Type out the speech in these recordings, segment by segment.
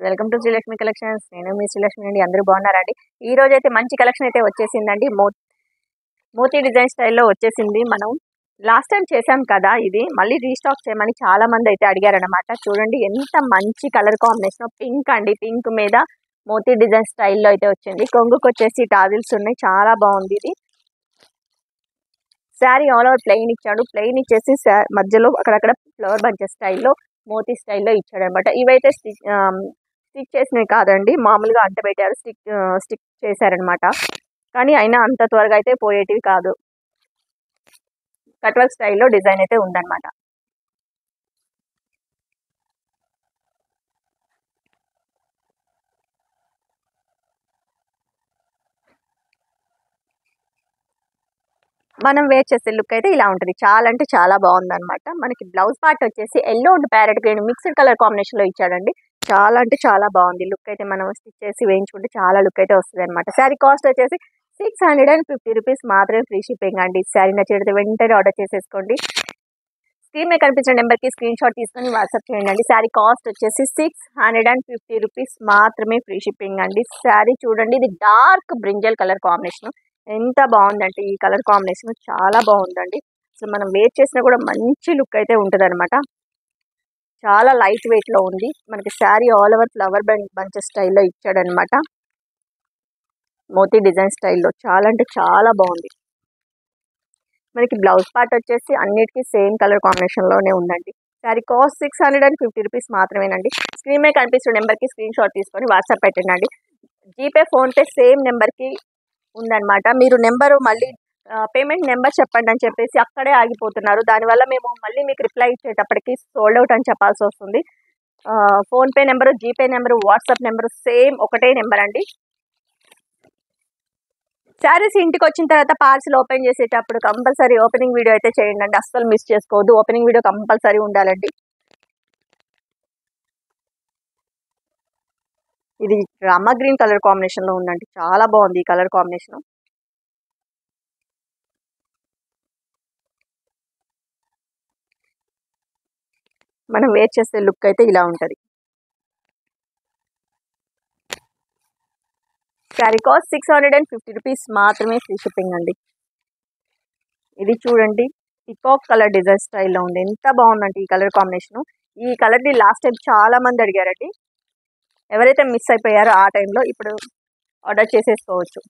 Welcome to Srilakshmi collections. నేను మీ శ్రీలక్ష్మి అండి. అందరూ బాగున్నారండి. ఈ రోజు అయితే మంచి కలెక్షన్ అయితే వచ్చేసిందండి. మోతీ డిజైన్ స్టైల్లో వచ్చేసింది. మనం లాస్ట్ టైం చేసాం కదా, ఇది మళ్ళీ రీస్టాక్ చేయమని చాలా మంది అయితే అడిగారనమాట. చూడండి ఎంత మంచి కలర్ కాంబినేషన్, పింక్ అండి. పింక్ మీద మోతీ డిజైన్ స్టైల్లో అయితే వచ్చింది. కొంగుకు వచ్చేసి టాజిల్స్ ఉన్నాయి, చాలా బాగుంది. ఇది శారీ ఆల్ ఓవర్ ప్లెయిన్ ఇచ్చాడు. ప్లెయిన్ ఇచ్చేసి మధ్యలో అక్కడక్కడ ఫ్లవర్ బంచెస్ స్టైల్లో మోతీ స్టైల్లో ఇచ్చాడు అనమాట. ఇవైతే స్టిక్ చేసినవి కాదండి, మామూలుగా అంటబెట్టారు, స్టిక్ చేశారనమాట. కానీ అయినా అంత త్వరగా అయితే పోయేటివి కాదు. కట్ వర్క్ స్టైల్లో డిజైన్ అయితే ఉందన్నమాట. మనం వేర్ చేసే లుక్ అయితే ఇలా ఉంటుంది. చాలా అంటే చాలా బాగుందన్నమాట. మనకి బ్లౌజ్ పార్ట్ వచ్చేసి yellow and parrot green mixed colour combination లో ఇచ్చాడండి. చాలా అంటే చాలా బాగుంది. లుక్ అయితే మనం స్టిచ్ చేసి వేయించుకుంటే చాలా లుక్ అయితే వస్తుంది అనమాట. శారీ కాస్ట్ వచ్చేసి 650 రూపీస్ మాత్రమే, ఫ్రీ షిప్పింగ్ అండి. శారీ నచ్చితే వెంటనే ఆర్డర్ చేసేసుకోండి. స్క్రీన్ మీద కనిపించిన నెంబర్కి స్క్రీన్ షాట్ తీసుకొని వాట్సాప్ చేయండి అండి. శారీ కాస్ట్ వచ్చేసి 650 రూపీస్ మాత్రమే, ఫ్రీ షిప్పింగ్ అండి. శారీ చూడండి, ఇది డార్క్ బ్రింజల్ కలర్ కాంబినేషన్. ఎంత బాగుందంటే ఈ కలర్ కాంబినేషన్ చాలా బాగుందండి. సో మనం వేర్ చేసినా కూడా మంచి లుక్ అయితే ఉంటుంది అనమాట. చాలా లైట్ వెయిట్ లో ఉంది. మనకి sari all over flower bunches స్టైల్లో ఇచ్చాడనమాట. మోతీ డిజైన్ స్టైల్లో చాలా అంటే చాలా బాగుంది. మనకి బ్లౌజ్ పార్ట్ వచ్చేసి అన్నిటికీ సేమ్ కలర్ కాంబినేషన్ లోనే ఉందండి. శారీ కాస్ట్ 650 రూపీస్ మాత్రమేనండి. స్క్రీన్ మీద కనిపిస్తున్న నెంబర్కి స్క్రీన్ షాట్ తీసుకొని వాట్సాప్ పెట్టండి. జీపే ఫోన్పే సేమ్ నెంబర్కి ఉందన్నమాట. మీరు నెంబరు మళ్ళీ పేమెంట్ నెంబర్ చెప్పండి అని చెప్పేసి అక్కడే ఆగిపోతున్నారు. దానివల్ల మేము మళ్ళీ మీకు రిప్లై ఇచ్చేటప్పటికి సోల్డ్ అవుట్ అని చెప్పాల్సి వస్తుంది. PhonePe number, GPay number, WhatsApp number same ఒకటే నెంబర్ అండి. శారీస్ ఇంటికి వచ్చిన తర్వాత పార్సిల్ ఓపెన్ చేసేటప్పుడు కంపల్సరీ ఓపెనింగ్ వీడియో అయితే చేయండి అండి. అస్సలు మిస్ చేసుకోవద్దు. ఓపెనింగ్ వీడియో కంపల్సరీ ఉండాలండి. ఇది రామా గ్రీన్ కలర్ కాంబినేషన్ లో ఉందండి. చాలా బాగుంది ఈ కలర్ కాంబినేషన్. మనం వేర్ చేసే లుక్ అయితే ఇలా ఉంటుంది. శారీ కాస్ట్ 650 రూపీస్ మాత్రమే, ఫ్రీ షిప్పింగ్ అండి. ఇది చూడండి, పికాక్ కలర్ డిజైన్ స్టైల్లో ఉంది. ఎంత బాగుందండి ఈ కలర్ కాంబినేషన్. ఈ కలర్ని లాస్ట్ టైం చాలా మంది అడిగారండి. ఎవరైతే మిస్ అయిపోయారో ఆ టైంలో ఇప్పుడు ఆర్డర్ చేసేసుకోవచ్చు.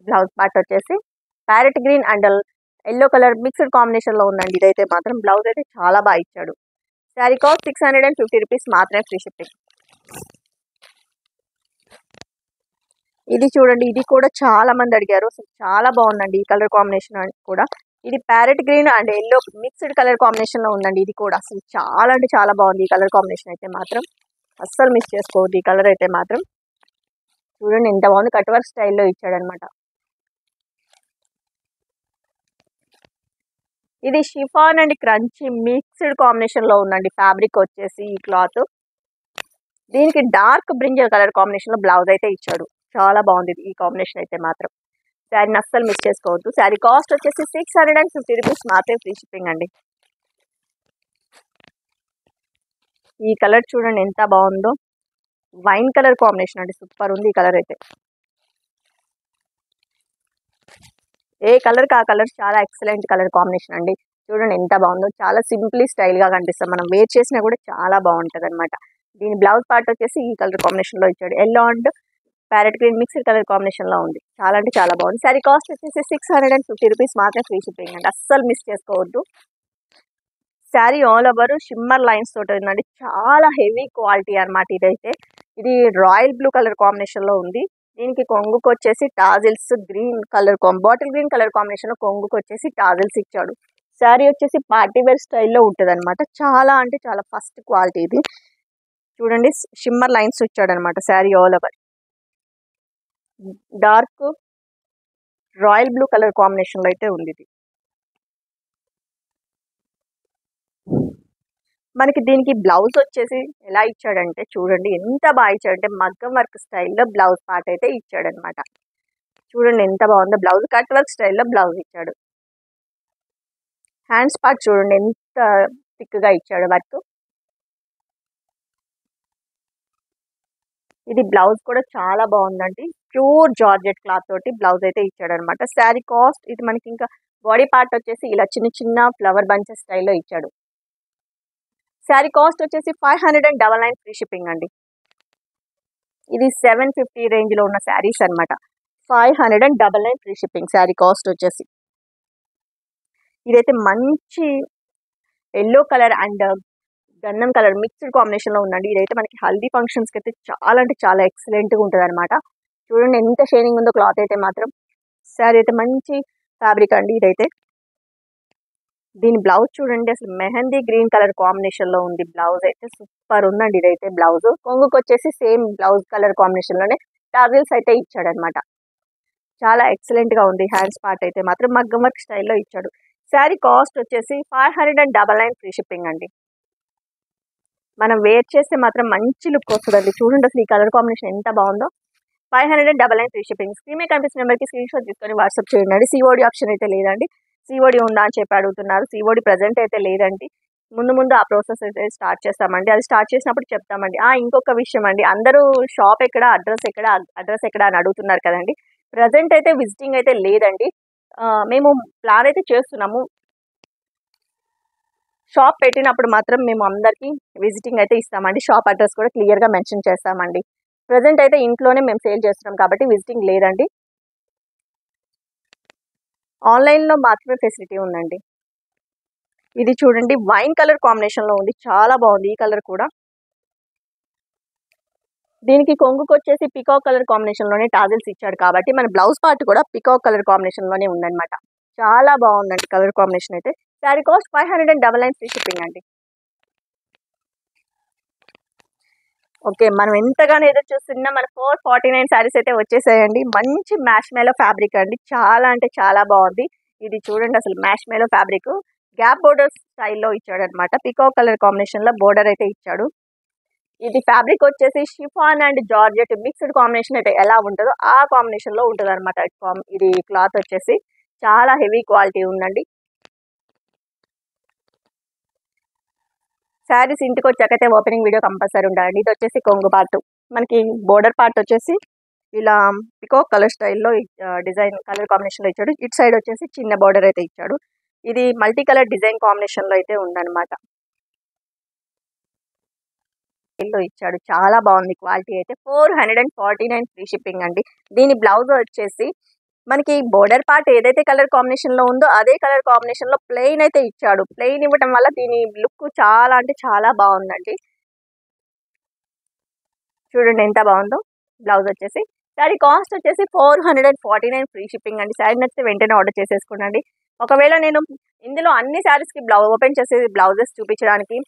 బ్లౌజ్ పార్ట్ వచ్చేసి parrot green and yellow colour mixed కాంబినేషన్లో ఉందండి. ఇదైతే మాత్రం బ్లౌజ్ అయితే చాలా బాగా ఇచ్చాడు. శారీ కాస్ట్ 650 రూపీస్ మాత్రమే, ఫ్రీ షిప్పింగ్. ఇది చూడండి, ఇది కూడా చాలా మంది అడిగారు. చాలా బాగుందండి ఈ కలర్ కాంబినేషన్ కూడా. ఇది parrot green and yellow mixed colour combination లో ఉందండి. ఇది కూడా అసలు చాలా అంటే చాలా బాగుంది ఈ కలర్ కాంబినేషన్ అయితే మాత్రం. అస్సలు మిస్ చేసుకోవద్దు ఈ కలర్ అయితే మాత్రం. చూడండి ఎంత బాగుంది, కట్ వర్క్ స్టైల్లో ఇచ్చాడనమాట. ఇది chiffon and crunchy mixed combination లో ఉందండి. ఫ్యాబ్రిక్ వచ్చేసి ఈ క్లాత్. దీనికి డార్క్ బ్రింజల్ కలర్ కాంబినేషన్ లో బ్లౌజ్ అయితే ఇచ్చాడు. చాలా బాగుంది ఈ కాంబినేషన్ అయితే మాత్రం. శారీని అస్సలు మిస్ చేసుకోవద్దు. శారీ కాస్ట్ వచ్చేసి 650 రూపీస్ మాత్రమే, ఫ్రీ షిప్పింగ్ అండి. ఈ కలర్ చూడండి ఎంత బాగుందో, వైన్ కలర్ కాంబినేషన్ అండి. సూపర్ ఉంది ఈ కలర్ అయితే. ఏ కలర్ కా కలర్ చాలా ఎక్సలెంట్ కలర్ కాంబినేషన్ అండి. చూడండి ఎంత బాగుందో, చాలా సింప్లీ స్టైల్గా కనిపిస్తాం. మనం వేర్ చేసినా కూడా చాలా బాగుంటుంది అనమాట. దీని బ్లౌజ్ పార్ట్ వచ్చేసి ఈ కలర్ కాంబినేషన్లో ఇచ్చాడు. Yellow and parrot green mixed colour కాంబినేషన్లో ఉంది. చాలా అంటే చాలా బాగుంది. శారీ కాస్ట్ వచ్చేసి 650 రూపీస్ మాత్రమే, ఫ్రీ షిప్పింగ్ అండి. అస్సలు మిస్ చేసుకోవద్దు. Sari all over shimmer lines తోటి ఉందండి. చాలా హెవీ క్వాలిటీ అనమాట ఇదైతే. ఇది రాయల్ బ్లూ కలర్ కాంబినేషన్లో ఉంది. దీనికి కొంగుకు వచ్చేసి tassels green colour bottle green colour కాంబినేషన్లో కొంగుకు వచ్చేసి టాజిల్స్ ఇచ్చాడు. శారీ వచ్చేసి పార్టీ వేర్ స్టైల్లో ఉంటుంది అనమాట. చాలా అంటే చాలా ఫస్ట్ క్వాలిటీ ఇది. చూడండి షిమ్మర్ లైన్స్ ఇచ్చాడు అనమాట. Sari all over dark royal blue colour కాంబినేషన్లో అయితే ఉంది ఇది. మనకి దీనికి బ్లౌజ్ వచ్చేసి ఎలా ఇచ్చాడంటే చూడండి ఎంత బాగా ఇచ్చాడంటే మగ్గం వర్క్ స్టైల్లో బ్లౌజ్ పార్ట్ అయితే ఇచ్చాడనమాట. చూడండి ఎంత బాగుందో. బ్లౌజ్ కట్ వర్క్ స్టైల్లో బ్లౌజ్ ఇచ్చాడు. హ్యాండ్స్ పార్ట్ చూడండి ఎంత థిక్గా ఇచ్చాడు వర్క్. ఇది బ్లౌజ్ కూడా చాలా బాగుందండి. ప్యూర్ జార్జెట్ క్లాత్ తోటి బ్లౌజ్ అయితే ఇచ్చాడు అనమాట. శారీ కాస్ట్ ఇది మనకి ఇంకా బాడీ పార్ట్ వచ్చేసి ఇలా చిన్న చిన్న ఫ్లవర్ బంచెస్ స్టైల్లో ఇచ్చాడు. శారీ కాస్ట్ వచ్చేసి 599 ఫ్రీ షిప్పింగ్ అండి. ఇది 750 రేంజ్లో ఉన్న శారీస్ అనమాట. 599 ఫ్రీ షిప్పింగ్ శారీ కాస్ట్ వచ్చేసి. ఇదైతే మంచి ఎల్లో కలర్ అండ్ గంధం కలర్ మిక్స్డ్ కాంబినేషన్లో ఉందండి. ఇదైతే మనకి హల్దీ ఫంక్షన్స్కి అయితే చాలా అంటే చాలా ఎక్సలెంట్గా ఉంటుంది అనమాట. చూడండి ఎంత షైనింగ్ ఉందో క్లాత్ అయితే మాత్రం. శారీ అయితే మంచి ఫ్యాబ్రిక్ అండి ఇదైతే. దీని బ్లౌజ్ చూడండి అసలు మెహందీ గ్రీన్ కలర్ కాంబినేషన్లో ఉంది. బ్లౌజ్ అయితే సూపర్ ఉందండి ఇదైతే. బ్లౌజ్ కొంగుకి వచ్చేసి సేమ్ బ్లౌజ్ కలర్ కాంబినేషన్లోనే టాజిల్స్ అయితే ఇచ్చాడనమాట. చాలా ఎక్సలెంట్గా ఉంది. హ్యాండ్స్ పార్ట్ అయితే మాత్రం మగ్గం వర్క్ స్టైల్లో ఇచ్చాడు. శారీ కాస్ట్ వచ్చేసి 599 ఫ్రీ షిప్పింగ్ అండి. మనం వేర్ చేస్తే మాత్రం మంచి లుక్ వస్తుందండి. చూడండి అసలు ఈ కలర్ కాంబినేషన్ ఎంత బాగుందో. 599 ఫ్రీ షిప్పింగ్. స్క్రీన్ మీద కనిపిస్తున్న నెంబర్కి స్క్రీన్ షాట్ తీసుకొని వాట్సాప్ చేయండి. సిఓడి ఆప్షన్ అయితే లేదండి. సిఓడి ఉందా అని చెప్పి అడుగుతున్నారు. సిఓడి ప్రజెంట్ అయితే లేదండి. ముందు ఆ ప్రాసెస్ అయితే స్టార్ట్ చేస్తామండి. అది స్టార్ట్ చేసినప్పుడు చెప్తామండి. ఇంకొక విషయం అండి, అందరూ షాప్ ఎక్కడ, అడ్రస్ ఎక్కడ అని అడుగుతున్నారు కదండి. ప్రజెంట్ అయితే విజిటింగ్ అయితే లేదండి. మేము ప్లాన్ అయితే చేస్తున్నాము. షాప్ పెట్టినప్పుడు మాత్రం మేము అందరికీ విజిటింగ్ అయితే ఇస్తామండి. షాప్ అడ్రస్ కూడా క్లియర్గా మెన్షన్ చేస్తామండి. ప్రజెంట్ అయితే ఇంట్లోనే మేము సేల్ చేస్తున్నాం కాబట్టి విజిటింగ్ లేదండి. ఆన్లైన్లో మాత్రమే ఫెసిలిటీ ఉందండి. ఇది చూడండి వైన్ కలర్ కాంబినేషన్లో ఉంది. చాలా బాగుంది ఈ కలర్ కూడా. దీనికి కొంగుకు వచ్చేసి పికాక్ కలర్ కాంబినేషన్లోనే టాజిల్స్ ఇచ్చాడు కాబట్టి మన బ్లౌజ్ పార్ట్ కూడా పికాక్ కలర్ కాంబినేషన్లోనే ఉందన్నమాట. చాలా బాగుందండి కలర్ కాంబినేషన్ అయితే. శారీ కాస్ట్ 599 ఫ్రీ షిప్పింగ్ అండి. ఓకే, మనం ఎంతగానో ఎదురు చూస్తున్నా మన 449 శారీస్ అయితే వచ్చేసాయండి. మంచి మ్యాష్ మేలో ఫ్యాబ్రిక్ అండి. చాలా అంటే చాలా బాగుంది. ఇది చూడండి అసలు మ్యాష్ మేలో ఫ్యాబ్రిక్ గ్యాప్ బోర్డర్ స్టైల్లో ఇచ్చాడు అనమాట. పికాక్ కలర్ కాంబినేషన్లో బోర్డర్ అయితే ఇచ్చాడు. ఇది ఫ్యాబ్రిక్ వచ్చేసి chiffon and georgette mixed combination అయితే ఎలా ఉంటుందో ఆ కాంబినేషన్లో ఉంటుంది అనమాట. ఇది క్లాత్ వచ్చేసి చాలా హెవీ క్వాలిటీ ఉందండి. శారీస్ ఇంటికి వచ్చాకైతే ఓపెనింగ్ వీడియో కంపల్సరీ ఉండాలండి. ఇది వచ్చేసి కొంగు పార్ట్. మనకి బోర్డర్ పార్ట్ వచ్చేసి ఇలా పికాక్ కలర్ స్టైల్లో డిజైన్ కలర్ కాంబినేషన్లో ఇచ్చాడు. ఇటు సైడ్ వచ్చేసి చిన్న బోర్డర్ అయితే ఇచ్చాడు. ఇది మల్టీ కలర్ డిజైన్ కాంబినేషన్లో అయితే ఉందన్నమాట. ఇచ్చాడు. చాలా బాగుంది క్వాలిటీ అయితే. 449 ఫ్రీ షిప్పింగ్ అండి. దీని బ్లౌజ్ వచ్చేసి మనకి బోర్డర్ పార్ట్ ఏదైతే కలర్ కాంబినేషన్లో ఉందో అదే కలర్ కాంబినేషన్లో ప్లెయిన్ అయితే ఇచ్చాడు. ప్లెయిన్ ఇవ్వడం వల్ల దీని లుక్ చాలా అంటే చాలా బాగుందండి. చూడండి ఎంత బాగుందో. బ్లౌజ్ వచ్చేసి శారీ కాస్ట్ వచ్చేసి 449 ఫ్రీ షిప్పింగ్ అండి. శారీ నచ్చితే వెంటనే ఆర్డర్ చేసేసుకోండి. ఒకవేళ నేను ఇందులో అన్ని శారీస్కి ఓపెన్ చేసే బ్లౌజెస్ చూపించడానికి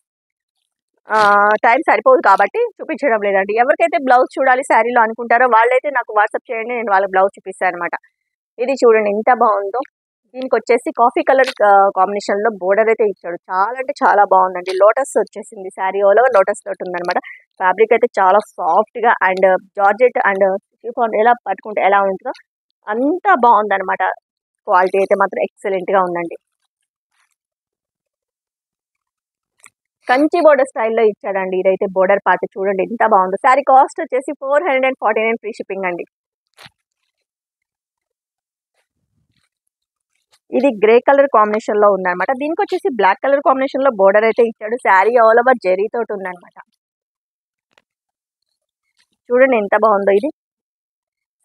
టైం సరిపోదు కాబట్టి చూపించడం లేదండి. ఎవరికైతే బ్లౌజ్ చూడాలి శారీలో అనుకుంటారో వాళ్ళైతే నాకు వాట్సాప్ చేయండి, నేను వాళ్ళ బ్లౌజ్ చూపిస్తాను అనమాట. ఇది చూడండి ఎంత బాగుందో. దీనికి వచ్చేసి కాఫీ కలర్ కాంబినేషన్లో బోర్డర్ అయితే ఇచ్చాడు. చాలా అంటే చాలా బాగుందండి. లోటస్ వచ్చేసింది. శారీ ఆల్ ఓవర్ లోటస్ తోటి ఉందన్నమాట. ఫ్యాబ్రిక్ అయితే చాలా సాఫ్ట్గా అండ్ జార్జెట్ అండ్ షిఫాన్ ఎలా పట్టుకుంటే ఎలా ఉంటుందో అంత బాగుందన్నమాట. క్వాలిటీ అయితే మాత్రం ఎక్సలెంట్గా ఉందండి. కంచి బోర్డర్ స్టైల్లో ఇచ్చాడండి. ఇదైతే బోర్డర్ పార్ట్ చూడండి ఎంత బాగుందో. శారీ కాస్ట్ వచ్చేసి 449 ఫ్రీ షిప్పింగ్ అండి. ఇది గ్రే కలర్ కాంబినేషన్లో ఉందన్నమాట. దీనికి వచ్చేసి బ్లాక్ కలర్ కాంబినేషన్లో బోర్డర్ అయితే ఇచ్చాడు. శారీ ఆల్ ఓవర్ జెరీ తోటి ఉందన్నమాట. చూడండి ఎంత బాగుందో. ఇది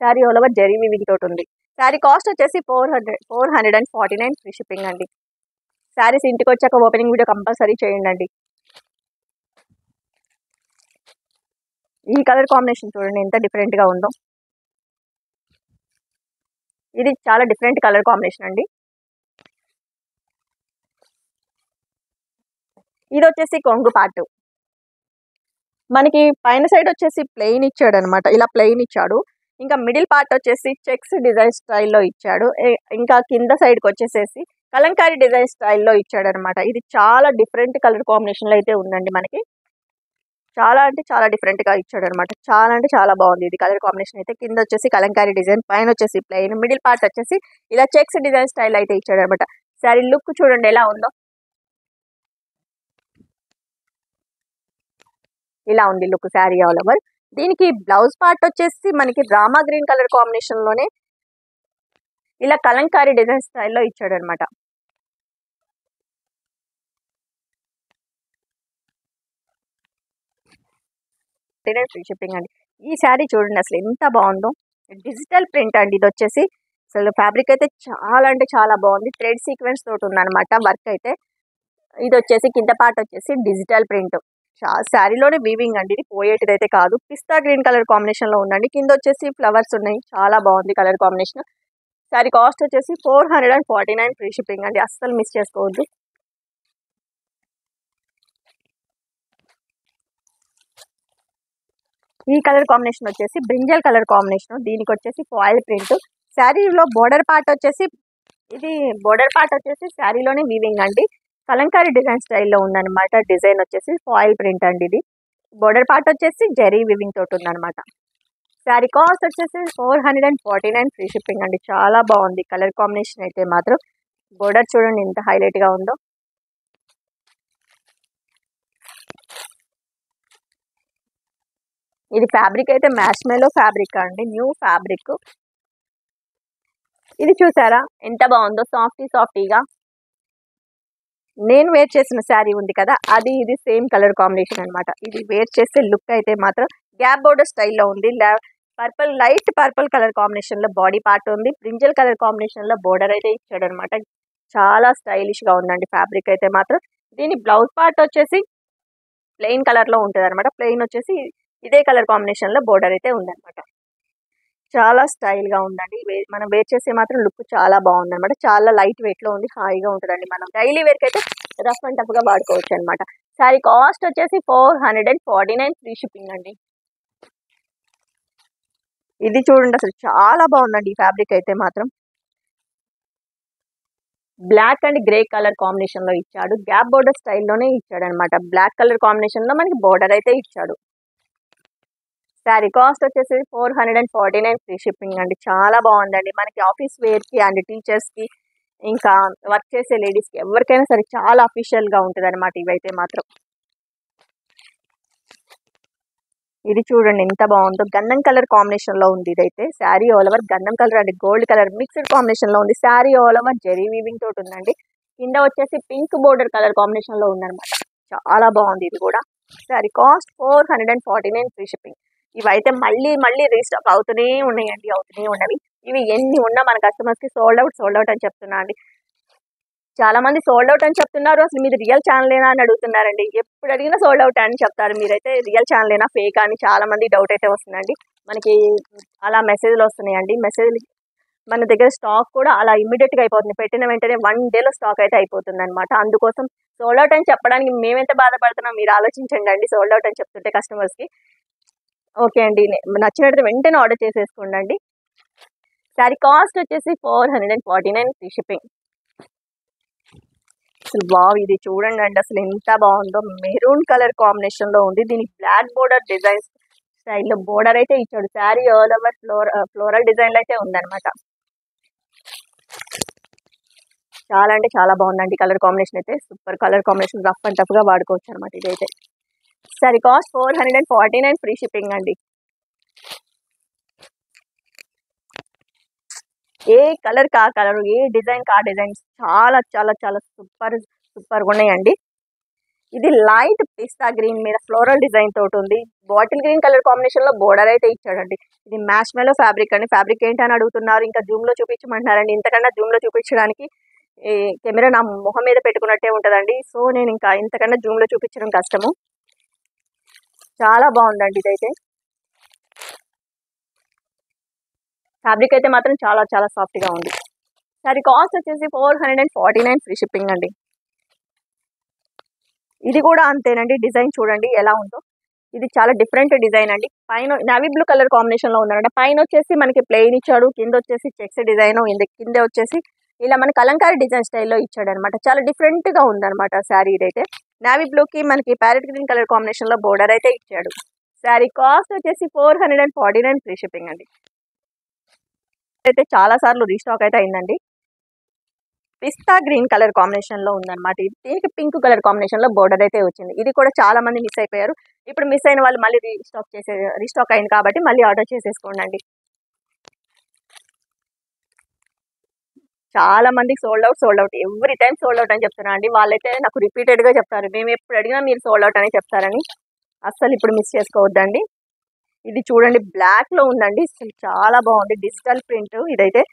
sari all over zari weaving తోటి ఉంది. శారీ కాస్ట్ వచ్చేసి 449 ఫ్రీ షిప్పింగ్ అండి. శారీస్ ఇంటికి వచ్చాక ఓపెనింగ్ వీడియో కంపల్సరీ చేయండి. ఈ కలర్ కాంబినేషన్ చూడండి ఎంత డిఫరెంట్గా ఉందో. ఇది చాలా డిఫరెంట్ కలర్ కాంబినేషన్ అండి. ఇది వచ్చేసి కొంగు పార్ట్. మనకి పైన సైడ్ వచ్చేసి ప్లెయిన్ ఇచ్చాడు అనమాట. ఇలా ప్లెయిన్ ఇచ్చాడు. ఇంకా మిడిల్ పార్ట్ వచ్చేసి చెక్స్ డిజైన్ స్టైల్లో ఇచ్చాడు. ఇంకా కింద సైడ్కి వచ్చేసేసి కలంకారీ డిజైన్ స్టైల్లో ఇచ్చాడు అనమాట. ఇది చాలా డిఫరెంట్ కలర్ కాంబినేషన్లో అయితే ఉందండి. మనకి చాలా అంటే చాలా డిఫరెంట్గా ఇచ్చాడు అనమాట. చాలా అంటే చాలా బాగుంది ఇది కలర్ కాంబినేషన్ అయితే. కింద వచ్చేసి కలంకారీ డిజైన్, పైన వచ్చేసి ప్లెయిన్, మిడిల్ పార్ట్ వచ్చేసి ఇలా చెక్స్ డిజైన్ స్టైల్ అయితే ఇచ్చాడు అనమాట. శారీ లుక్ చూడండి ఎలా ఉందో, ఇలా ఉంది లుక్ శారీ ఆల్ ఓవర్. దీనికి బ్లౌజ్ పార్ట్ వచ్చేసి మనకి రామా గ్రీన్ కలర్ కాంబినేషన్ లోనే ఇలా కలంకారీ డిజైన్ స్టైల్లో ఇచ్చాడు అనమాట. ఫ్రీ షిప్పింగ్ అండి. ఈ శారీ చూడండి అసలు ఎంత బాగుందో, డిజిటల్ ప్రింట్ అండి. ఇది వచ్చేసి అసలు ఫ్యాబ్రిక్ అయితే చాలా అంటే చాలా బాగుంది. థ్రెడ్ సీక్వెన్స్ తోటి ఉందన్నమాట వర్క్ అయితే. ఇది వచ్చేసి కింద పార్ట్ వచ్చేసి డిజిటల్ ప్రింట్. శారీలోనే వీవింగ్ అండి, ఇది పోయేటిది అయితే కాదు. పిస్తా గ్రీన్ కలర్ కాంబినేషన్ లో ఉందండి. కింద వచ్చేసి ఫ్లవర్స్ ఉన్నాయి, చాలా బాగుంది కలర్ కాంబినేషన్. శారీ కాస్ట్ వచ్చేసి 449 ఫ్రీ షిప్పింగ్ అండి, అస్సలు మిస్ చేసుకోవద్దు. ఈ కలర్ కాంబినేషన్ వచ్చేసి బ్రింజల్ కలర్ కాంబినేషన్. దీనికి వచ్చేసి ఫాయిల్ ప్రింట్. శారీలో బోర్డర్ పార్ట్ వచ్చేసి ఇది బోర్డర్ పార్ట్ వచ్చేసి శారీలోనే వీవింగ్ అండి. కలంకారీ డిజైన్ స్టైల్లో ఉందన్నమాట. డిజైన్ వచ్చేసి ఫాయిల్ ప్రింట్ అండి. ఇది బోర్డర్ పార్ట్ వచ్చేసి జరీ వీవింగ్ తోటి ఉందన్నమాట. శారీ కాస్ట్ వచ్చేసి 449 ఫ్రీ షిప్పింగ్ అండి. చాలా బాగుంది కలర్ కాంబినేషన్ అయితే మాత్రం. బోర్డర్ చూడండి ఎంత హైలైట్ గా ఉందో. ఇది ఫ్యాబ్రిక్ అయితే మ్యాష్మెలో ఫ్యాబ్రిక్ అండి, న్యూ ఫ్యాబ్రిక్. ఇది చూసారా ఎంత బాగుందో, సాఫ్టీగా. నేను వేర్ చేసిన శారీ ఉంది కదా, అది ఇది సేమ్ కలర్ కాంబినేషన్ అనమాట. ఇది వేర్ చేసే లుక్ అయితే మాత్రం గ్యాప్ బోర్డర్ స్టైల్లో ఉంది. Purple, light purple colour combination లో బాడీ పార్ట్ ఉంది. బ్రింజల్ కలర్ కాంబినేషన్ లో బోర్డర్ అయితే ఇచ్చాడు అనమాట. చాలా స్టైలిష్ గా ఉందండి ఫ్యాబ్రిక్ అయితే మాత్రం. దీని బ్లౌజ్ పార్ట్ వచ్చేసి ప్లెయిన్ కలర్ లో ఉంటుంది అనమాట. ప్లెయిన్ వచ్చేసి ఇదే కలర్ కాంబినేషన్ లో బోర్డర్ అయితే ఉందన్నమాట. చాలా స్టైల్ గా ఉందండి. మనం వేర్ చేసే మాత్రం లుక్ చాలా బాగుంది అనమాట. చాలా లైట్ వెయిట్ లో ఉంది, హాయిగా ఉంటుందండి. మనం డైలీ వేర్ అయితే రఫ్ అండ్ టఫ్ గా వాడుకోవచ్చు అనమాట. సారీ కాస్ట్ వచ్చేసి 449 ఫ్రీ షిప్పింగ్ అండి. ఇది చూడండి అసలు చాలా బాగుందండి ఈ ఫ్యాబ్రిక్ అయితే మాత్రం. Black and grey colour combination లో ఇచ్చాడు. గ్యాప్ బోర్డర్ స్టైల్లోనే ఇచ్చాడు అనమాట. బ్లాక్ కలర్ కాంబినేషన్ లో మనకి బోర్డర్ అయితే ఇచ్చాడు. శారీ కాస్ట్ వచ్చేసి 449 ఫ్రీ షిప్పింగ్ అండి. చాలా బాగుందండి. మనకి ఆఫీస్ వేర్ కి అండ్ టీచర్స్ కి ఇంకా వర్క్ చేసే లేడీస్ కి ఎవరికైనా సరే చాలా అఫీషియల్ గా ఉంటుంది అనమాట ఇవైతే మాత్రం. ఇది చూడండి ఎంత బాగుందో, గంధం కలర్ కాంబినేషన్ లో ఉంది. ఇదైతే శారీ ఆల్ ఓవర్ గంధం colour and gold colour mixed combination లో ఉంది. Sari all over zari weaving తోటి ఉందండి. కింద వచ్చేసి పింక్ బోర్డర్ కలర్ కాంబినేషన్ లో ఉందన్నమాట. చాలా బాగుంది ఇది కూడా. Sari cost 449 free shipping. ఇవైతే మళ్ళీ రీస్టాక్ అవుతూనే ఉన్నాయండి, అవుతూనే ఉన్నవి. ఇవి ఎన్ని ఉన్నా మన కస్టమర్స్ కి సోల్డ్ అవుట్ అని చెప్తున్నా అండి. చాలా మంది సోల్డ్ అవుట్ అని చెప్తున్నారు. అసలు మీరు రియల్ ఛానలేనా అని అడుగుతున్నారండి. ఎప్పుడు అడిగినా సోల్డ్ అవుట్ అని చెప్తారు. మీరైతే రియల్ ఛానలేనా ఫేక్ అని చాలా మంది డౌట్ అయితే వస్తుందండి. మనకి అలా మెసేజ్లు వస్తున్నాయండి. మెసేజ్లు మన దగ్గర స్టాక్ కూడా అలా ఇమ్మీడియట్ గా అయిపోతుంది. పెట్టిన వెంటనే 1 డేలో స్టాక్ అయితే అయిపోతుంది అనమాట. అందుకోసం సోల్డ్ అవుట్ అని చెప్పడానికి మేమెంత బాధపడుతున్నాం మీరు ఆలోచించండి అండి. సోల్డ్ అవుట్ అని చెప్తుంటే కస్టమర్స్ కి. ఓకే అండి, నచ్చినట్టు వెంటనే ఆర్డర్ చేసేసుకోండి. శారీ కాస్ట్ వచ్చేసి 449 ఫ్రీ షిప్పింగ్. అసలు వావ్, ఇది చూడండి అండి అసలు ఎంత బాగుందో. మెరూన్ కలర్ కాంబినేషన్ లో ఉంది. దీనికి బ్లాక్ బోర్డర్ డిజైన్ స్టైల్లో బోర్డర్ అయితే ఇచ్చాడు. Sari all over floral design అయితే ఉందన్నమాట. చాలా అంటే చాలా బాగుందండి కలర్ కాంబినేషన్ అయితే. Super colour combination, rough and tough గా వాడుకోవచ్చు అనమాట ఇదైతే. సరే కాస్ట్ 449 ఫ్రీ షిప్పింగ్ అండి. ఏ కలర్ కా కలర్, ఏ డిజైన్ కా డిజైన్ చాలా చాలా చాలా సూపర్గా ఉన్నాయండి. ఇది లైట్ పిస్తా గ్రీన్ మీద ఫ్లోరల్ డిజైన్ తోటి ఉంది. బాటిల్ గ్రీన్ కలర్ కాంబినేషన్ లో బోర్డర్ అయితే ఇచ్చాడండి. ఇది మ్యాష్ మెలో ఫ్యాబ్రిక్ అండి. ఫ్యాబ్రిక్ ఏంటని అడుగుతున్నారు, ఇంకా జూమ్ లో చూపించమంటున్నారండి. ఇంతకన్నా జూమ్ లో చూపించడానికి ఈ కెమెరా నా మొహం మీద పెట్టుకున్నట్టే ఉంటుందండి. సో నేను ఇంకా ఇంతకన్నా జూమ్ లో చూపించడం కష్టము. చాలా బాగుందండి ఇదైతే. ఫ్యాబ్రిక్ అయితే మాత్రం చాలా చాలా సాఫ్ట్ గా ఉంది. సరే కాస్ట్ వచ్చేసి 449 ఫ్రీ షిప్పింగ్ అండి. ఇది కూడా అంతేనండి. డిజైన్ చూడండి ఎలా ఉందో. ఇది చాలా డిఫరెంట్ డిజైన్ అండి. పైన నావీ బ్లూ కలర్ కాంబినేషన్ లో ఉందన్నమాట. పైన వచ్చేసి మనకి ప్లెయిన్ ఇచ్చాడు, కింద వచ్చేసి చెక్స్ డిజైన్, కింద వచ్చేసి ఇలా మన కలంకారీ డిజైన్ స్టైల్లో ఇచ్చాడు అనమాట. చాలా డిఫరెంట్ గా ఉందన్నమాట శారీ. ఇదైతే నావీ బ్లూ కి మనకి ప్యారెట్ గ్రీన్ కలర్ కాంబినేషన్ లో బోర్డర్ అయితే ఇచ్చాడు. శారీ కాస్ట్ వచ్చేసి 449 ఫ్రీ షిప్పింగ్ అండి. అయితే చాలా సార్లు రీస్టాక్ అయితే అయిందండి. పిస్తా గ్రీన్ కలర్ కాంబినేషన్ లో ఉందన్నమాట. దీనికి పింక్ కలర్ కాంబినేషన్ లో బోర్డర్ అయితే వచ్చింది. ఇది కూడా చాలా మంది మిస్ అయిపోయారు. ఇప్పుడు మిస్ అయిన వాళ్ళు మళ్ళీ రీస్టాక్ అయింది కాబట్టి మళ్ళీ ఆర్డర్ చేసేసుకోండి. చాలా మందికి sold out every time sold out అని చెప్తున్నా అండి. వాళ్ళైతే నాకు రిపీటెడ్ గా చెప్తారు, మేము ఎప్పుడు అడిగినా మీరు సోల్డ్ అవుట్ అని చెప్తారని. అస్సలు ఇప్పుడు మిస్ చేసుకోవద్దండి. ఇది చూడండి, బ్లాక్ లో ఉందండి, అసలు చాలా బాగుంది, డిజిటల్ ప్రింట్. ఇదైతే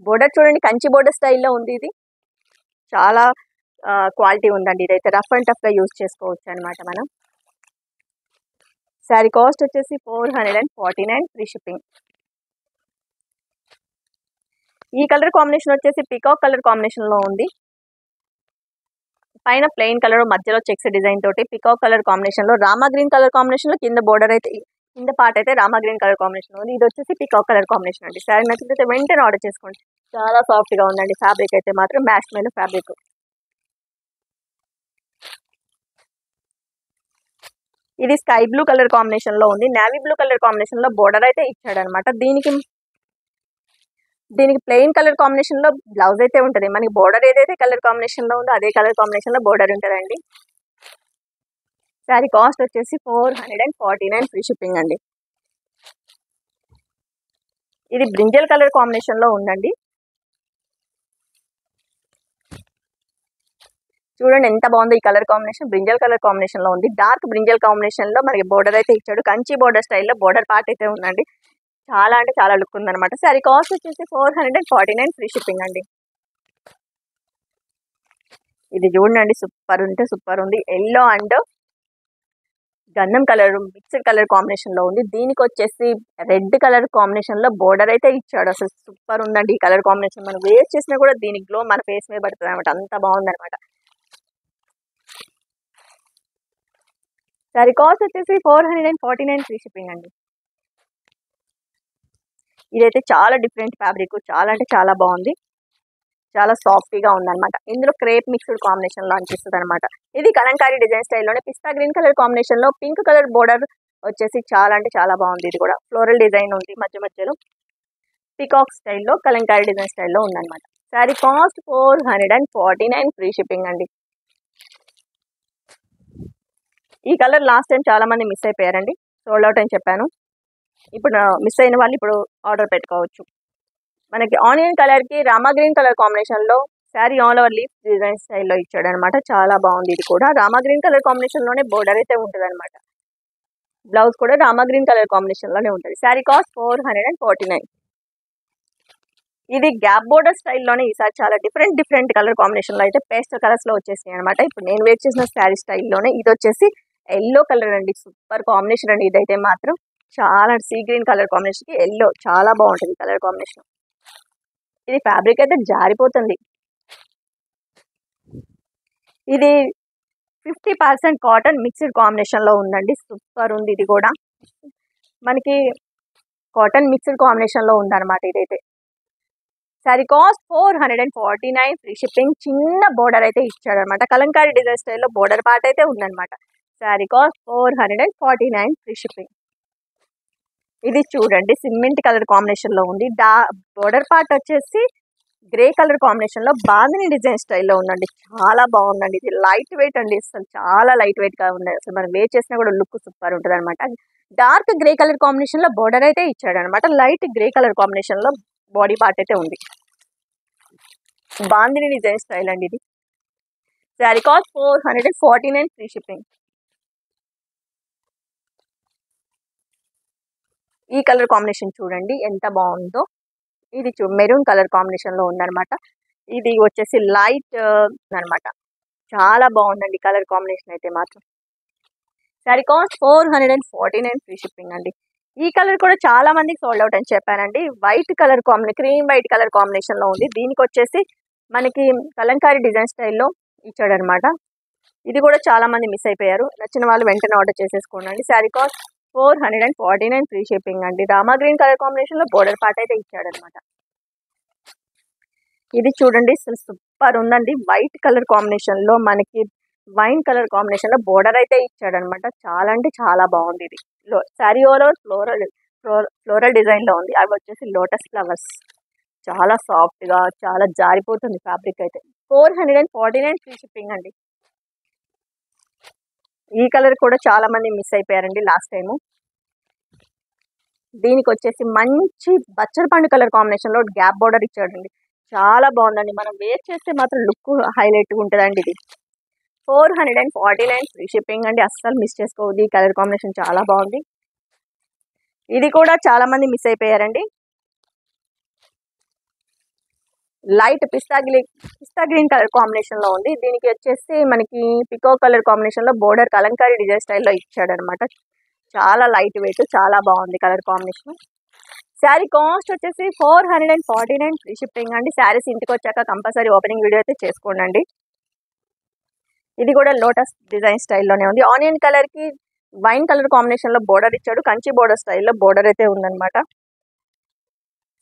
బోర్డర్ చూడండి, కంచి బోర్డర్ స్టైల్లో ఉంది. ఇది చాలా క్వాలిటీ ఉందండి. ఇదైతే రఫ్ అండ్ టఫ్ గా యూజ్ చేసుకోవచ్చు అనమాట మనం. శారీ కాస్ట్ వచ్చేసి 449 ఫ్రీ షిప్పింగ్. ఈ కలర్ కాంబినేషన్ వచ్చేసి పికాక్ కలర్ కాంబినేషన్ లో ఉంది. పైన ప్లెయిన్ కలర్, మధ్యలో చెక్స్ డిజైన్ తోటి పికాక్ కలర్ కాంబినేషన్ లో, రామా గ్రీన్ కలర్ కాంబినేషన్ లో కింద బోర్డర్ అయితే, కింద పార్ట్ అయితే రామా గ్రీన్ కలర్ కాంబినేషన్ ఉంది. ఇది వచ్చేసి పికాక్ కలర్ కాంబినేషన్ అండి. శారీ నచ్చితే వెంటనే ఆర్డర్ చేసుకోండి. చాలా సాఫ్ట్ గా ఉందండి. ఫ్యాబ్రిక్ అయితే మాత్రం మ్యాష్ మేల్ ఫ్యాబ్రిక్. ఇది స్కై బ్లూ కలర్ కాంబినేషన్ లో ఉంది. నేవీ బ్లూ కలర్ కాంబినేషన్ లో బోర్డర్ అయితే ఇచ్చాడు అనమాట. దీనికి ప్లెయిన్ కలర్ కాంబినేషన్ లో బ్లౌజ్ అయితే ఉంటుంది. మనకి బోర్డర్ ఏదైతే కలర్ కాంబినేషన్ లో ఉందో అదే కలర్ కాంబినేషన్ లో బోర్డర్ ఉంటుందండి. శారీ కాస్ట్ వచ్చేసి 449 ఫ్రీ షిప్పింగ్ అండి. ఇది బ్రింజల్ కలర్ కాంబినేషన్ లో ఉందండి. చూడండి ఎంత బాగుందో ఈ colour combination. Brinjal colour combination లో ఉంది. డార్క్ బ్రింజల్ కాంబినేషన్ లో మనకి బోర్డర్ అయితే ఇచ్చాడు. కంచి బోర్డర్ స్టైల్లో బోర్డర్ పార్ట్ అయితే ఉందండి. చాలా అంటే చాలా లుక్ ఉందన్నమాట. శారీ కాస్ట్ వచ్చేసి 449 ఫ్రీ షిప్పింగ్ అండి. ఇది చూడండి, సూపర్ ఉంటే సూపర్ ఉంది. ఎల్లో అండ్ గంధం కలర్ మిక్స్డ్ కలర్ కాంబినేషన్ లో ఉంది. దీనికి వచ్చేసి రెడ్ కలర్ కాంబినేషన్ లో బోర్డర్ అయితే ఇచ్చాడు. అసలు సూపర్ ఉందండి ఈ కలర్ కాంబినేషన్. మనం వేర్ చేసినా కూడా దీని గ్లో మన ఫేస్ మీద పడుతుంది అనమాట. అంత బాగుంది అనమాట. శారీ కాస్ట్ వచ్చేసి 449 ఫ్రీ షిప్పింగ్ అండి. ఇదైతే చాలా డిఫరెంట్ ఫ్యాబ్రిక్, చాలా అంటే చాలా బాగుంది. చాలా సాఫ్టీగా ఉందన్నమాట. ఇందులో క్రేప్ మిక్స్డ్ కాంబినేషన్ లో అనిపిస్తుంది అనమాట. ఇది కలంకారీ డిజైన్ స్టైల్లోనే పిస్తా గ్రీన్ కలర్ కాంబినేషన్ లో పింక్ కలర్ బోర్డర్ వచ్చేసి చాలా అంటే చాలా బాగుంది. ఇది కూడా ఫ్లోరల్ డిజైన్ ఉంది, మధ్య మధ్యలో పికాక్ స్టైల్లో కలంకారీ డిజైన్ స్టైల్లో ఉందన్నమాట. శారీ కాస్ట్ 449 ఫ్రీ షిప్పింగ్ అండి. ఈ కలర్ లాస్ట్ టైం చాలా మంది మిస్ అయిపోయారండి, సోల్డ్ అవుట్ అని చెప్పాను. ఇప్పుడు మిస్ అయిన వాళ్ళు ఇప్పుడు ఆర్డర్ పెట్టుకోవచ్చు. మనకి ఆనియన్ కలర్ కి రామా గ్రీన్ కలర్ కాంబినేషన్ లో sari all over leaf design స్టైల్లో ఇచ్చాడు అనమాట. చాలా బాగుంది. ఇది కూడా రామా గ్రీన్ కలర్ కాంబినేషన్ లోనే బోర్డర్ అయితే ఉంటుంది అనమాట. బ్లౌజ్ కూడా రామా గ్రీన్ కలర్ కాంబినేషన్ లోనే ఉంటుంది. శారీ కాస్ట్ 449. ఇది గ్యాప్ బోర్డర్ స్టైల్లోనే ఈసారి చాలా డిఫరెంట్ కలర్ కాంబినేషన్ లో అయితే పేస్టల్ కలర్స్ లో వచ్చేసినాయి అనమాట. ఇప్పుడు నేను వేర్ చేసిన శారీ స్టైల్లోనే ఇది వచ్చేసి ఎల్లో కలర్ అండి. సూపర్ కాంబినేషన్ అండి. ఇదైతే మాత్రం చాలా సీ గ్రీన్ కలర్ కాంబినేషన్ కి ఎల్లో చాలా బాగుంటుంది కలర్ కాంబినేషన్. ఇది ఫ్యాబ్రిక్ అయితే జారిపోతుంది. ఇది 50% కాటన్ మిక్స్డ్ కాంబినేషన్ లో ఉందండి. సూపర్ ఉంది. ఇది కూడా మనకి కాటన్ మిక్స్డ్ కాంబినేషన్ లో ఉందన్నమాట. ఇదైతే శారీ కాస్ట్ 449 ఫ్రీ షిప్పింగ్. చిన్న బోర్డర్ అయితే ఇచ్చాడు అనమాట. కలంకారీ డిజైన్ స్టైల్లో బోర్డర్ పార్ట్ అయితే ఉందన్నమాట. Sari cost 449 free shipping. ఇది చూడండి, సిమెంట్ కలర్ కాంబినేషన్ లో ఉంది. బోర్డర్ పార్ట్ వచ్చేసి గ్రే కలర్ కాంబినేషన్ లో బాందిని డిజైన్ స్టైల్లో ఉందండి. చాలా బాగుందండి. ఇది లైట్ వెయిట్ అండి, అసలు చాలా లైట్ వెయిట్ గా ఉంది. అసలు మనం వేర్ చేసినా కూడా లుక్ సూపర్ ఉంటుంది అనమాట. డార్క్ గ్రే కలర్ కాంబినేషన్ లో బోర్డర్ అయితే ఇచ్చాడు అనమాట. లైట్ గ్రే కలర్ కాంబినేషన్ లో బాడీ పార్ట్ అయితే ఉంది. బాందిని డిజైన్ స్టైల్ అండి ఇది. Sari cost 449 free shipping. ఈ కలర్ కాంబినేషన్ చూడండి ఎంత బాగుందో. ఇది మెరూన్ కలర్ కాంబినేషన్ లో ఉందన్నమాట. ఇది వచ్చేసి లైట్ అనమాట. చాలా బాగుందండి కలర్ కాంబినేషన్ అయితే మాత్రం. శారీ కాస్ట్ 449 ఫ్రీ షిప్పింగ్ అండి. ఈ కలర్ కూడా చాలా మందికి సోల్డ్ అవుట్ అని చెప్పానండి. White colour cream white colour combination లో ఉంది. దీనికి వచ్చేసి మనకి కలంకారీ డిజైన్ స్టైల్లో ఇచ్చాడు అనమాట. ఇది కూడా చాలా మంది మిస్ అయిపోయారు. నచ్చిన వాళ్ళు వెంటనే ఆర్డర్ చేసేసుకోండి. శారీ కాస్ట్ 449 ఫ్రీ షిప్పింగ్ అండి. రామా గ్రీన్ కలర్ కాంబినేషన్ లో బోర్డర్ పార్ట్ అయితే ఇచ్చాడు అనమాట. ఇది చూడండి, అసలు సూపర్ ఉందండి. వైట్ కలర్ కాంబినేషన్ లో మనకి వైన్ కలర్ కాంబినేషన్ లో బోర్డర్ అయితే ఇచ్చాడు అనమాట. చాలా అంటే చాలా బాగుంది. ఇది శారీ ఓవర్ ఫ్లోరల్ డిజైన్ లో ఉంది. అవి వచ్చేసి లోటస్ ఫ్లవర్స్. చాలా సాఫ్ట్గా చాలా జారిపోతుంది ఫ్యాబ్రిక్ అయితే. 449 ఫ్రీ షిప్పింగ్ అండి. ఈ కలర్ కూడా చాలా మంది మిస్ అయిపోయారండి లాస్ట్ టైము. దీనికి వచ్చేసి మంచి బచ్చల పండు కలర్ కాంబినేషన్లో గ్యాప్ బార్డర్ ఇచ్చాడండి. చాలా బాగుందండి. మనం వేర్ చేస్తే మాత్రం లుక్ హైలైట్గా ఉంటుందండి ఇది. 449 ఫ్రీ షిప్పింగ్ అండి. అస్సలు మిస్ చేసుకోవద్దు. ఈ కలర్ కాంబినేషన్ చాలా బాగుంది. ఇది కూడా చాలా మంది మిస్ అయిపోయారండి. లైట్ పిస్తా గ్రీన్ కలర్ కాంబినేషన్లో ఉంది. దీనికి వచ్చేసి మనకి పికో కలర్ కాంబినేషన్లో బోర్డర్ కలంకారీ డిజైన్ స్టైల్లో ఇచ్చాడనమాట. చాలా లైట్ వెయిట్, చాలా బాగుంది కలర్ కాంబినేషన్. శారీ కాస్ట్ వచ్చేసి 449 ఫ్రీ షిప్పింగ్ అండి. శారీస్ ఇంటికి వచ్చాక కంపల్సరీ ఓపెనింగ్ వీడియో అయితే చేసుకోండి. ఇది కూడా లోటస్ డిజైన్ స్టైల్లోనే ఉంది. ఆనియన్ కలర్కి వైన్ కలర్ కాంబినేషన్లో బోర్డర్ ఇచ్చాడు. కంచి బోర్డర్ స్టైల్లో బోర్డర్ అయితే ఉందన్నమాట.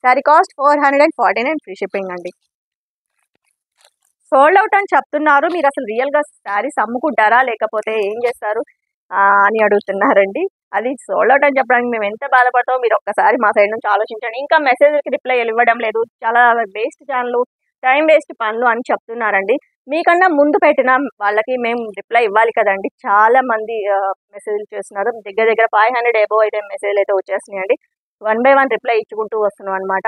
శారీ కాస్ట్ 449 ఫ్రీ షిప్పింగ్ అండి. సోల్డ్ అవుట్ అని చెప్తున్నారు. మీరు అసలు రియల్గా శారీస్ అమ్ముకుంటారా లేకపోతే ఏం చేస్తారు అని అడుగుతున్నారండి. అది సోల్డ్ అవుట్ అని చెప్పడానికి మేము ఎంత బాధపడతామో మీరు ఒక్కసారి మా సైడ్ నుంచి ఆలోచించండి. ఇంకా మెసేజ్కి రిప్లై ఇవ్వడం లేదు, చాలా వేస్ట్ ఛానల్, టైం వేస్ట్ పనులు అని చెప్తున్నారండి. మీకన్నా ముందు పెట్టిన వాళ్ళకి మేము రిప్లై ఇవ్వాలి కదండి. చాలా మంది మెసేజ్లు చేస్తున్నారు. దగ్గర 500 ఎబో అయితే మెసేజ్లు అయితే వచ్చేస్తున్నాయండి. 1 by 1 రిప్లై ఇచ్చుకుంటూ వస్తున్నాం అనమాట.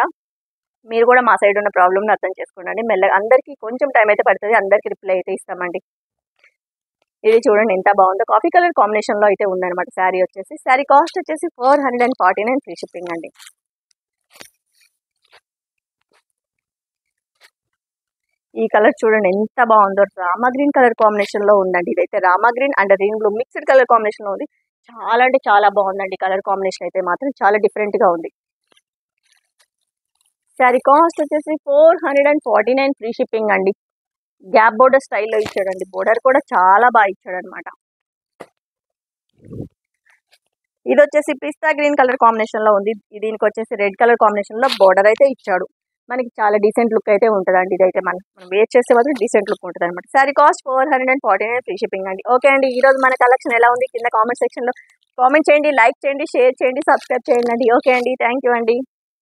మీరు కూడా మా సైడ్ ఉన్న ప్రాబ్లమ్ని అర్థం చేసుకోండి. మెల్లగా అందరికీ కొంచెం టైం అయితే పడుతుంది, అందరికీ రిప్లై అయితే ఇస్తామండి. ఇది చూడండి ఎంత బాగుందో. కాఫీ కలర్ కాంబినేషన్లో అయితే ఉందన్నమాట శారీ వచ్చేసి. శారీ కాస్ట్ వచ్చేసి 449 ఫ్రీ షిప్పింగ్ అండి. ఈ కలర్ చూడండి ఎంత బాగుందో. రామా గ్రీన్ కలర్ కాంబినేషన్లో ఉందండి. ఇదైతే Rama green and green blue mixed colour కాంబినేషన్లో ఉంది. చాలా అంటే చాలా బాగుందండి. కలర్ కాంబినేషన్ అయితే మాత్రం చాలా డిఫరెంట్గా ఉంది. శారీ కాస్ట్ వచ్చేసి 449 ఫ్రీ షిప్పింగ్ అండి. గ్యాప్ బోర్డర్ స్టైల్లో ఇచ్చాడండి. బోర్డర్ కూడా చాలా బాగా ఇచ్చాడు అనమాట. ఇది వచ్చేసి పిస్తా గ్రీన్ కలర్ కాంబినేషన్లో ఉంది. దీనికి వచ్చేసి రెడ్ కలర్ కాంబినేషన్లో బోర్డర్ అయితే ఇచ్చాడు. మనకి చాలా డీసెంట్ లుక్ అయితే ఉంటుందండి. ఇదైతే మనం వేర్ చేసే మాత్రం డీసెంట్ లుక్ ఉంటుంది అనమాట. శారీ కాస్ట్ 449 ఫ్రీ షిప్పింగ్ అండి. ఓకే అండి, ఈరోజు మన కలెక్షన్ ఎలా ఉంది కింద కామెంట్ సెక్షన్లో కామెంట్ చేయండి, లైక్ చేయండి, షేర్ చేయండి, సబ్స్క్రైబ్ చేయండి. ఓకే అండి, థ్యాంక్ యూ అండి.